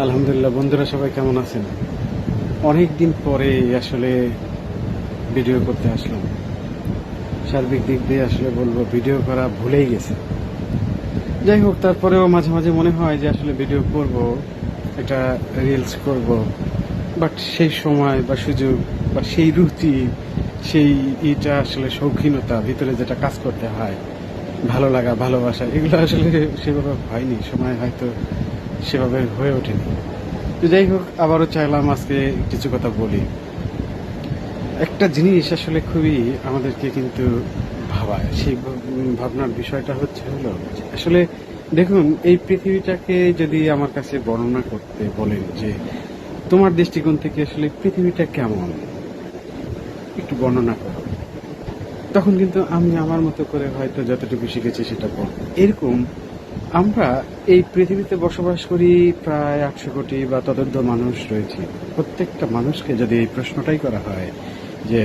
আলহামদুলিল্লাহ। বন্ধুরা সবাই কেমন আছেন? অনেক দিন পরে আসলে ভিডিও করতে আসলাম। সার্বিক দিক দিয়ে আসলে বলবো ভিডিও করা ভুলেই গেছে। যাই হোক, তারপরেও মাঝে মাঝে মনে হয় যে আসলে ভিডিও করব, একটা রিলস করব, বাট সেই সময় বা সুযোগ বা সেই রুচি, সেই এটা আসলে শৌখিনতা ভিতরে যেটা কাজ করতে হয়, ভালো লাগা, ভালোবাসা, এগুলো আসলে সেভাবে হয়নি, সময় হয়তো সেভাবে হয়ে ওঠেনি। তো যাই হোক, আবারও চাইলাম আজকে কিছু কথা বলি। একটা জিনিস আসলে খুবই আমাদেরকে কিন্তু ভাবায়, সেই ভাবনার বিষয়টা হলো যে আসলে দেখুন, এই পৃথিবীটাকে যদি আমার কাছে বর্ণনা করতে বলেন যে তোমার দৃষ্টিকোণ থেকে আসলে পৃথিবীটা কেমন, একটু বর্ণনা করো, তখন কিন্তু আমি আমার মতো করে হয়তো যতটুকু শিখেছি সেটা বলবো। এরকম আমরা এই পৃথিবীতে বসবাস করি, প্রায় 800 কোটি বা ততোর্ধ্ব মানুষ রয়েছে। প্রত্যেকটা মানুষকে যদি এই প্রশ্নটাই করা হয় যে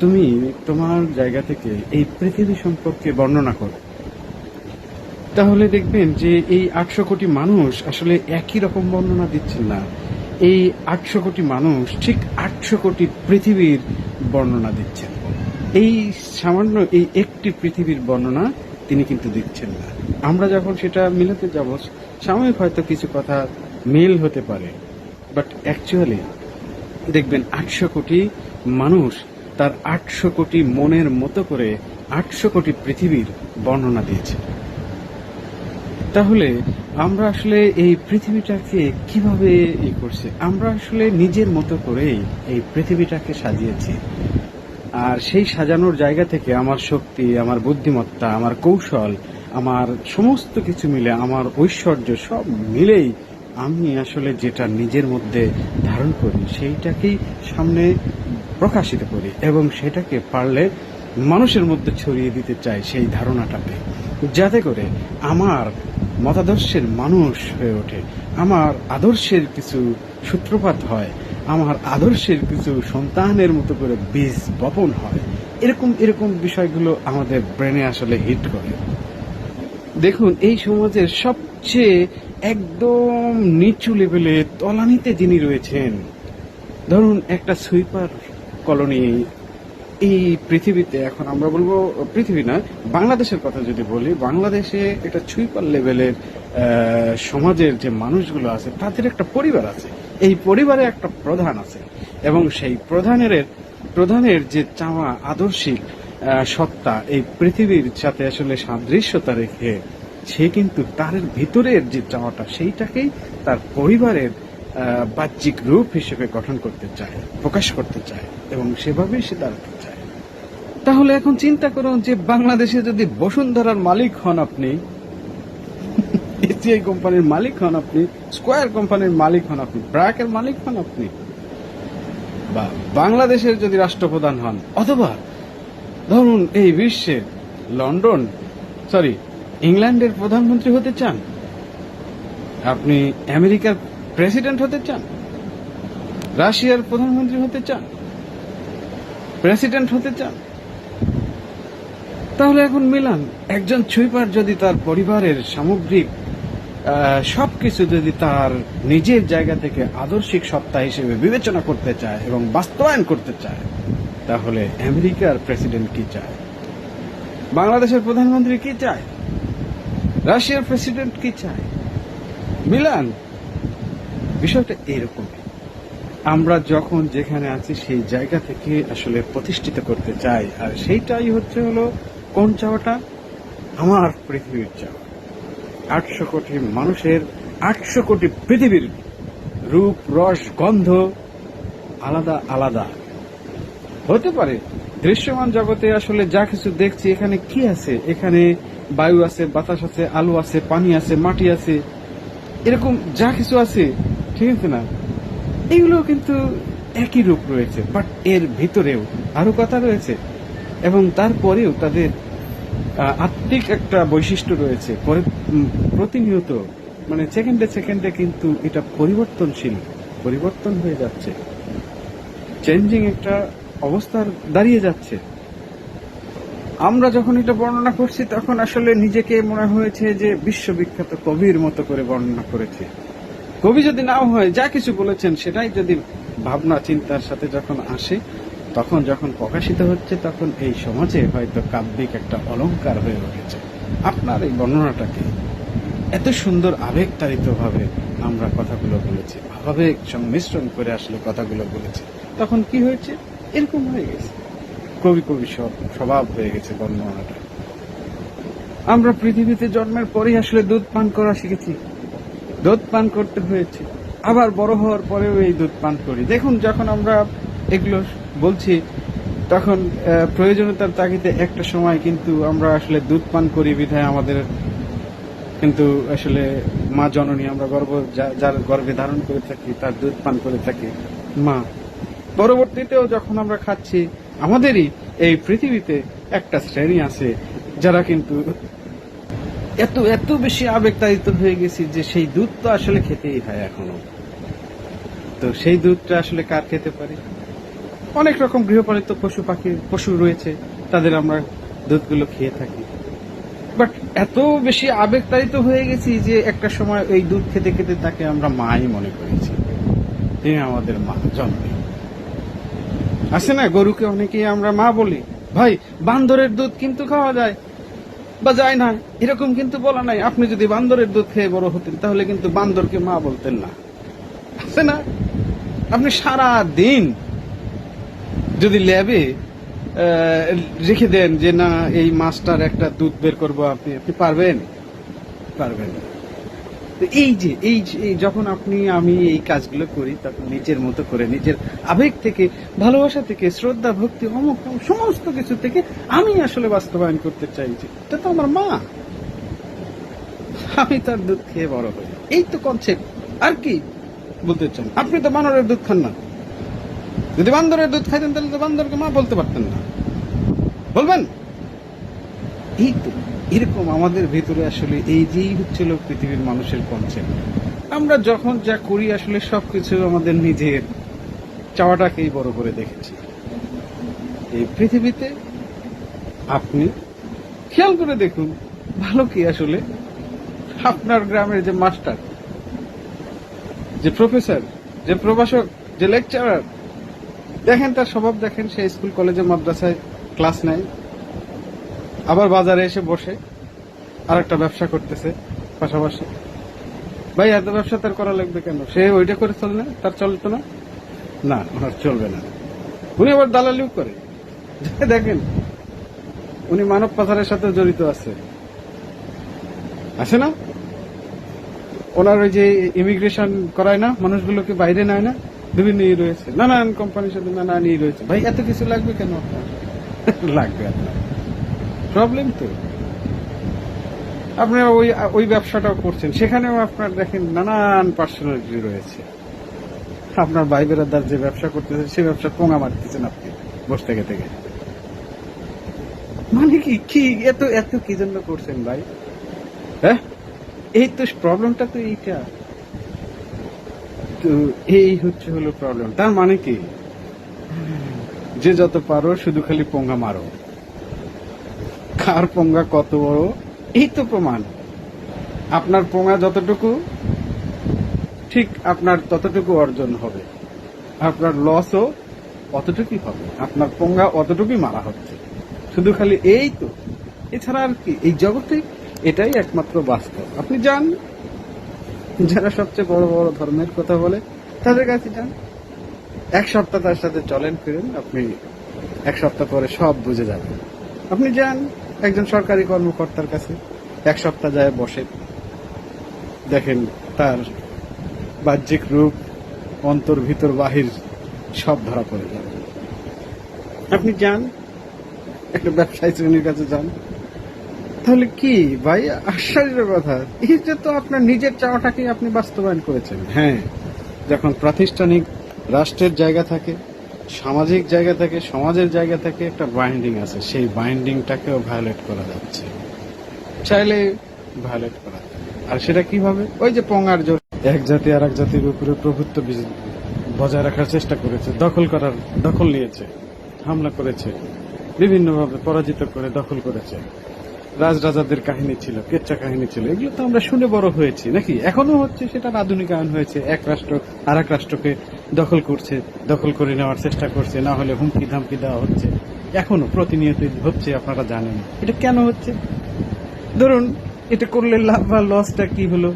তুমি তোমার জায়গা থেকে এই পৃথিবী সম্পর্কে বর্ণনা করো, তাহলে দেখবেন যে এই 800 কোটি মানুষ আসলে একই রকম বর্ণনা দিচ্ছেন না। এই 800 কোটি মানুষ ঠিক 800 কোটি পৃথিবীর বর্ণনা দিচ্ছেন। এই সামান্য এই একটি পৃথিবীর বর্ণনা তিনি কিন্তু দিচ্ছেন না। আমরা যখন সেটা মিলাতে যাব, সাময়িক হয়তো কিছু কথা মিল হতে পারে, বাট অ্যাকচুয়ালি দেখবেন 800 কোটি মানুষ তার 800 কোটি মনের মতো করে 800 কোটি পৃথিবীর বর্ণনা দিয়েছে। তাহলে আমরা আসলে এই পৃথিবীটাকে কিভাবে করছি? আমরা আসলে নিজের মতো করেই এই পৃথিবীটাকে সাজিয়েছি। আর সেই সাজানোর জায়গা থেকে আমার শক্তি, আমার বুদ্ধিমত্তা, আমার কৌশল, আমার সমস্ত কিছু মিলে, আমার ঐশ্বর্য সব মিলেই আমি আসলে যেটা নিজের মধ্যে ধারণ করি সেইটাকেই সামনে প্রকাশিত করি, এবং সেটাকে পারলে মানুষের মধ্যে ছড়িয়ে দিতে চাই, সেই ধারণাটাকে, যাতে করে আমার মতাদর্শের মানুষ হয়ে ওঠে, আমার আদর্শের কিছু সূত্রপাত হয়, আমার আদর্শের কিছু সন্তানের মতো করে বীজ বপন হয়। এরকম এরকম বিষয়গুলো আমাদের ব্রেনে আসলে হিট করে। দেখুন, এই সমাজের সবচেয়ে একদম নিচু লেভেলে তলানিতে যিনি রয়েছেন, ধরুন একটা সুইপার কলোনি এই পৃথিবীতে, এখন আমরা বলবো পৃথিবী না, বাংলাদেশের কথা যদি বলি, বাংলাদেশে একটা সুইপার লেভেলের সমাজের যে মানুষগুলো আছে তাদের একটা পরিবার আছে। এই পরিবারে একটা প্রধান আছে, এবং সেই প্রধানের যে চাওয়া আদর্শিক সত্তা এই পৃথিবীর সাথে আসলে সাদৃশ্যতা রেখে সে কিন্তু তার ভিতরের যে চাওয়াটা সেইটাকেই তার পরিবারের বাহ্যিক রূপ হিসেবে গঠন করতে চায়, প্রকাশ করতে চায়, এবং সেভাবেই সে দাঁড়াতে চায়। তাহলে এখন চিন্তা করুন যে বাংলাদেশে যদি বসুন্ধরার মালিক হন আপনি, এসিআই কোম্পানির মালিক হন আপনি, স্কয়ার কোম্পানির মালিক হন আপনি, ব্র্যাকের মালিক হন আপনি, বা বাংলাদেশের যদি রাষ্ট্রপ্রধান হন, অথবা ধরুন এই বিশ্বের ইংল্যান্ডের প্রধানমন্ত্রী হতে চান, আপনি আমেরিকার প্রেসিডেন্ট হতে চান, রাশিয়ার প্রধানমন্ত্রী হতে চান, প্রেসিডেন্ট হতে চান, তাহলে এখন মিলান। একজন সুইপার যদি তার পরিবারের সামগ্রিক সবকিছু যদি তার নিজের জায়গা থেকে আদর্শিক সত্তা হিসেবে বিবেচনা করতে চায় এবং বাস্তবায়ন করতে চায়, তাহলে আমেরিকার প্রেসিডেন্ট কি চায়, বাংলাদেশের প্রধানমন্ত্রী কি চায়, রাশিয়ার প্রেসিডেন্ট কি চায়? মিলান, বিষয়টা এরকম। আমরা যখন যেখানে আছি সেই জায়গা থেকে আসলে প্রতিষ্ঠিত করতে চাই, আর সেইটাই হলো কোন চাওয়াটা? আমার পৃথিবীর চাওয়া। 800 কোটি মানুষের 800 কোটি পৃথিবীর রূপ, রস, গন্ধ আলাদা আলাদা হতে পারে। দৃশ্যমান জগতে আসলে যা কিছু দেখছি, এখানে কি আছে? এখানে বায়ু আছে, বাতাস আছে, আলো আছে, পানি আছে, মাটি আছে, এরকম যা কিছু আছে, ঠিক আছে না? এগুলো কিন্তু একই রূপ রয়েছে, বাট এর ভিতরেও আরো কথা রয়েছে, এবং তারপরেও তাদের আত্মিক একটা বৈশিষ্ট্য রয়েছে। প্রতিনিয়ত, মানে সেকেন্ডে সেকেন্ডে কিন্তু এটা পরিবর্তনশীল, পরিবর্তন হয়ে যাচ্ছে, চেঞ্জিং একটা অবস্থার দাঁড়িয়ে যাচ্ছে। আমরা যখন এটা বর্ণনা করছি তখন আসলে নিজেকে মনে হয়েছে যে বিশ্ববিখ্যাত কবির মতো করে বর্ণনা করেছে, কবি যদি নাও হয়, যা কিছু বলেছেন সেটাই যদি ভাবনা চিন্তার সাথে যখন আসে, তখন যখন প্রকাশিত হচ্ছে, তখন এই সমাজে হয়তো কাব্যিক একটা অলংকার হয়ে উঠেছে। আপনার এই বর্ণনাটাকে এত সুন্দর আবেগতাড়িত ভাবে আমরা কথাগুলো বলেছি, আবেগ সংমিশ্রণ করে আসলে কথাগুলো বলেছি, তখন কি হয়েছে, এরকম হয়ে গেছে, কবি কবি স্বভাব হয়ে গেছে বর্ণনাটা। আমরা পৃথিবীতে জন্মের পরেই আসলে দুধ পান করা শিখেছি, দুধ পান করতে হয়েছে, আবার বড় হওয়ার পরেও এই দুধ পান করি। দেখুন, যখন আমরা এগুলো বলছি, তখন প্রয়োজনীয়তার তাগিদে একটা সময় কিন্তু আমরা আসলে দুধ পান করি বিধায় আমাদের কিন্তু আসলে মা জননী, আমরা যার গর্ভে ধারণ করে থাকি তার দুধ পান করে থাকি মা। পরবর্তীতেও যখন আমরা খাচ্ছি, আমাদেরই এই পৃথিবীতে একটা শ্রেণী আছে যারা কিন্তু এত এত বেশি আবেগতাড়িত হয়ে গেছি যে সেই দুধ তো আসলে খেতেই হয় এখনো। তো সেই দুধটা আসলে কার খেতে পারি? অনেক রকম গৃহপালিত পশু রয়েছে, তাদের আমরা দুধগুলো খেয়ে থাকি। বাট এত বেশি আবেগতাড়িত হয়ে গেছি যে একটা সময় এই দুধ খেতে খেতে তাকে আমরা মাই মনে করেছি, তিনি আমাদের মা জন্মে। আছে না, গরুকে অনেকেই আমরা মা বলি। ভাই, বান্দরের দুধ কিন্তু খাওয়া যায় বা যায় না এরকম কিন্তু বলা নাই। আপনি যদি বান্দরের দুধ খেয়ে বড় হতেন তাহলে কিন্তু বান্দরকে মা বলতেন না। আছে না, আপনি সারা দিন যদি ল্যাবে রেখে দেন যে না এই মাছটার একটা দুধ বের করবো, আপনি পারবেন? এই যে যখন আমি এই কাজগুলো করি, তখন নিজের মতো করে, নিজের আবেগ থেকে, ভালোবাসা থেকে, শ্রদ্ধা, ভক্তি, অমুক সমস্ত কিছু থেকে আমি আসলে বাস্তবায়ন করতে চাইছি। এটা তো আমার মা, আমি তার দুধ খেয়ে বড় হই। এই তো কনসেপ্ট। আর কি বলতে চান? আপনি তো বানরের দুধ খান না। যদি বান্দরের দুধ খাইতেন তাহলে তো বান্দরকে মা বলতে পারতেন না, বলবেন? এই তো এরকম আমাদের ভিতরে আসলে এই যেই হচ্ছিল পৃথিবীর মানুষের কনসেপ্ট। আমরা যখন যা করি আসলে সবকিছু আমাদের নিজের চাওয়াটাকেই বড় করে দেখেছি। এই পৃথিবীতে আপনি খেয়াল করে দেখুন, ভালো কি আসলে আপনার গ্রামের যে মাস্টার, যে প্রফেসর, যে প্রভাষক, যে লেকচারার, দেখেন তার স্বভাব, দেখেন সে স্কুল কলেজে মাদ্রাসায় ক্লাস নেয়, আবার বাজারে এসে বসে আর একটা ব্যবসা করতেছে পাশাপাশি। ভাই, এত ব্যবসা তার করা লাগবে কেন? সে ওইটা করে চলে না, তার চলতো না? না, ওনার চলবে না। উনি আবার দালালিও করে। দেখেন, উনি মানব পাচারের সাথে জড়িত আছে না? ওনার ওই যে ইমিগ্রেশন করায় না, মানুষগুলোকে বাইরে নেয় না, বিভিন্ন রয়েছে, নানান কোম্পানির সাথে নানান রয়েছে। ভাই, এত কিছু লাগবে কেন আপনার? লাগবে আপনার, প্রবলেম তো। আপনারা ওই ব্যবসাটাও করছেন, সেখানেও আপনার দেখেন নানান পার্সোনালিটি রয়েছে। আপনার ভাই বেরাদার যে ব্যবসা করতেছে, সে ব্যবসা পোঙা মারতেছেন আপনি বসে থেকে থেকে। মানে কি এত এত কি জন্য করছেন ভাই? হ্যাঁ, এই তো প্রবলেমটা তো এইটা। তো এই হলো প্রবলেম। তার মানে কি, যে যত পারো শুধু খালি পোঙ্গা মারো, কার পোঙ্গা কত বড় এই তো প্রমাণ। আপনার পোঙ্গা যতটুকু, ঠিক আপনার ততটুকু অর্জন হবে, আপনার লসও অতটুকুই হবে। আপনার পোঙ্গা অতটুকুই মারা হচ্ছে, শুধু খালি এই তো। এছাড়া আর কি এই জগতে এটাই একমাত্র বাস্তব। আপনি যান, যারা সবচেয়ে বড় বড় ধর্মের কথা বলে তাদের কাছে যান, এক সপ্তাহ তার সাথে চলেন ফিরেন, আপনি এক সপ্তাহ পরে সব বুঝে যাবেন। আপনি যান একজন সরকারি কর্মকর্তার কাছে, এক সপ্তাহ যায় বসে, দেখেন তার বাহ্যিক রূপ, অন্তর, ভিতর, বাহির সব ধরা পড়ে যাবে। আপনি যান একটা ব্যবসায়ী শ্রেণীর কাছে যান, তাহলে কি ভাই আশ্চর্যের কথা, এই যে তো আপনার নিজের চাওয়াটাকে আপনি বাস্তবায়ন করেছেন। হ্যাঁ, যখন প্রাতিষ্ঠানিক রাষ্ট্রের জায়গা থাকে, সামাজিক জায়গা থাকে, সমাজের জায়গা থাকে, একটা বাইন্ডিং আছে, সেই বাইন্ডিংটাকেও ভায়োলেট করা যাচ্ছে, চাইলে ভায়োলেট করা যায়। আর সেটা কিভাবে? ওই যে পোঙ্গার জোর, এক জাতি আর এক জাতির উপরে প্রভুত্ব বজায় রাখার চেষ্টা করেছে, দখল নিয়েছে, হামলা করেছে, বিভিন্নভাবে পরাজিত করে দখল করেছে। রাজরাজাদের কাহিনী ছিল, কেচ্চা কাহিনী ছিল, এগুলো তো আমরা শুনে বড় হয়েছি নাকি? এখনো হচ্ছে, সেটা আধুনিকায়ন হয়েছে। এক রাষ্ট্র আর এক রাষ্ট্রকে দখল করছে, দখল করে নেওয়ার চেষ্টা করছে, না হলে হুমকি ধামকি দেওয়া হচ্ছে, এখনো প্রতিনিয়ত হচ্ছে। আপনারা জানেন এটা কেন হচ্ছে? ধরুন, এটা করলে লাভ বা লসটা কি হলো?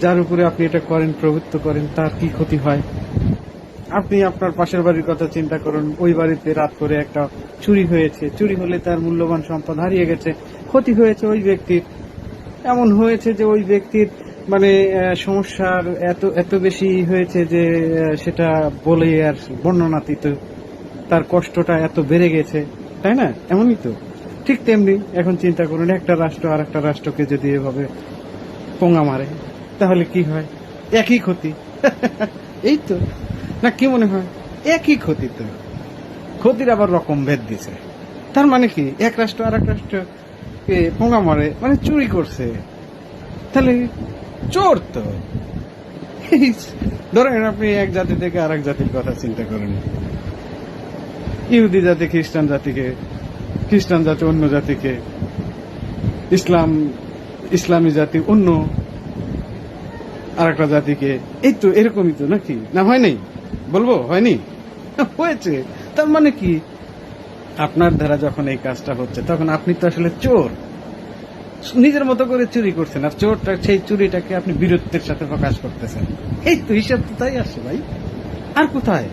যার উপরে আপনি এটা করেন, প্রভুত্ব করেন, তার কি ক্ষতি হয়? আপনি আপনার পাশের বাড়ির কথা চিন্তা করুন। ওই বাড়িতে রাত করে একটা চুরি হয়েছে, চুরি হলে তার মূল্যবান সম্পদ হারিয়ে গেছে, ক্ষতি হয়েছে ওই ব্যক্তির। এমন হয়েছে যে ওই ব্যক্তির মানে সমস্যার এত এত বেশি হয়েছে যে সেটা বলে আর বর্ণনাতীত, তার কষ্টটা এত বেড়ে গেছে, তাই না? এমনই তো। ঠিক তেমনি এখন চিন্তা করুন, একটা রাষ্ট্র আর একটা রাষ্ট্রকে যদি এভাবে পোঙা মারে, তাহলে কি হয়? একই ক্ষতি। এই তো, না কি মনে হয়? একই ক্ষতি তো, ক্ষতির আবার রকম ভেদ দিছে। তার মানে কি, এক রাষ্ট্র আর এক রাষ্ট্রকে পোঙা মারে মানে চুরি করছে, তাহলে চোর তো। ধরেন আপনি এক জাতি থেকে আর এক জাতির কথা চিন্তা করেন। ইহুদি জাতি খ্রিস্টান জাতিকে, খ্রিস্টান জাতি অন্য জাতিকে, ইসলামী জাতি অন্য আর একটা জাতিকে। এই তো এরকমই তো নাকি? না হয় নাই? বলবো হয়নি? হয়েছে। তার মানে কি, আপনার দ্বারা যখন এই কাজটা হচ্ছে তখন আপনি তো আসলে চোর, নিজের মতো করে চুরি করছেন, আর চোরটা সেই চুরিটাকে আপনি বীরত্বের সাথে প্রকাশ করতেছেন। এই তো হিসাব তো তাই আসে ভাই, আর কোথায়?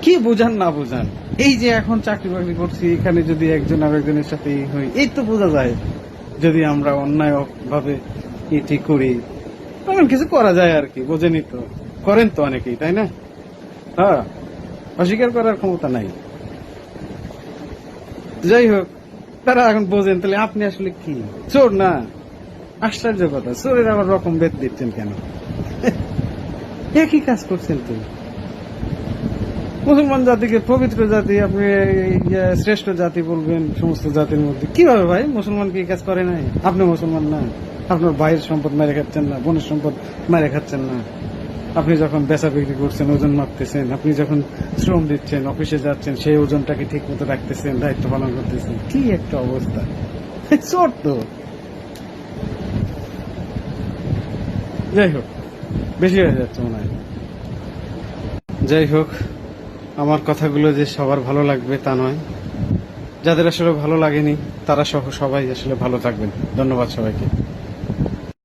কি বুঝান না বুঝান, এই যে এখন চাকরি বাকরি করছি, এখানে যদি একজন আর একজনের সাথে হই, এই তো বোঝা যায়। যদি আমরা অন্যায় ভাবে এটি করি, তেমন কিছু করা যায় আর কি, বোঝেনি তো? করেন তো অনেকেই, তাই না? হ্যাঁ, অস্বীকার করার ক্ষমতা নাই। যাই হোক, তারা এখন বোঝেন, তাহলে আপনি আসলে কি চোর না? আশ্চর্য কথা, চোরের আবার রকম ভেদ দিচ্ছেন কেন? একই কাজ করছেন তো। মুসলমান জাতিকে পবিত্র জাতি, আপনি শ্রেষ্ঠ জাতি বলবেন সমস্ত জাতির মধ্যে? কিভাবে ভাই? মুসলমান কি কাজ করে নাই? আপনি মুসলমান না? আপনার ভাইয়ের সম্পদ মেরে খাচ্ছেন না? বোনের সম্পদ মেরে খাচ্ছেন না? আপনি যখন বেচা বিক্রি করছেন, ওজন মাপতেছেন, আপনি যখন শ্রম দিচ্ছেন, অফিসে যাচ্ছেন, সেই ওজনটাকে ঠিক মতো রাখতেছেন, দায়িত্ব পালন করতেছেন, কি একটা অবস্থা! চোর তো। যাই হোক, বেশি হয়ে যাচ্ছে মনে হয়। যাই হোক, আমার কথাগুলো যে সবার ভালো লাগবে তা নয়। যাদের আসলে ভালো লাগেনি তারা সহ সবাই আসলে ভালো থাকবেন। ধন্যবাদ সবাইকে।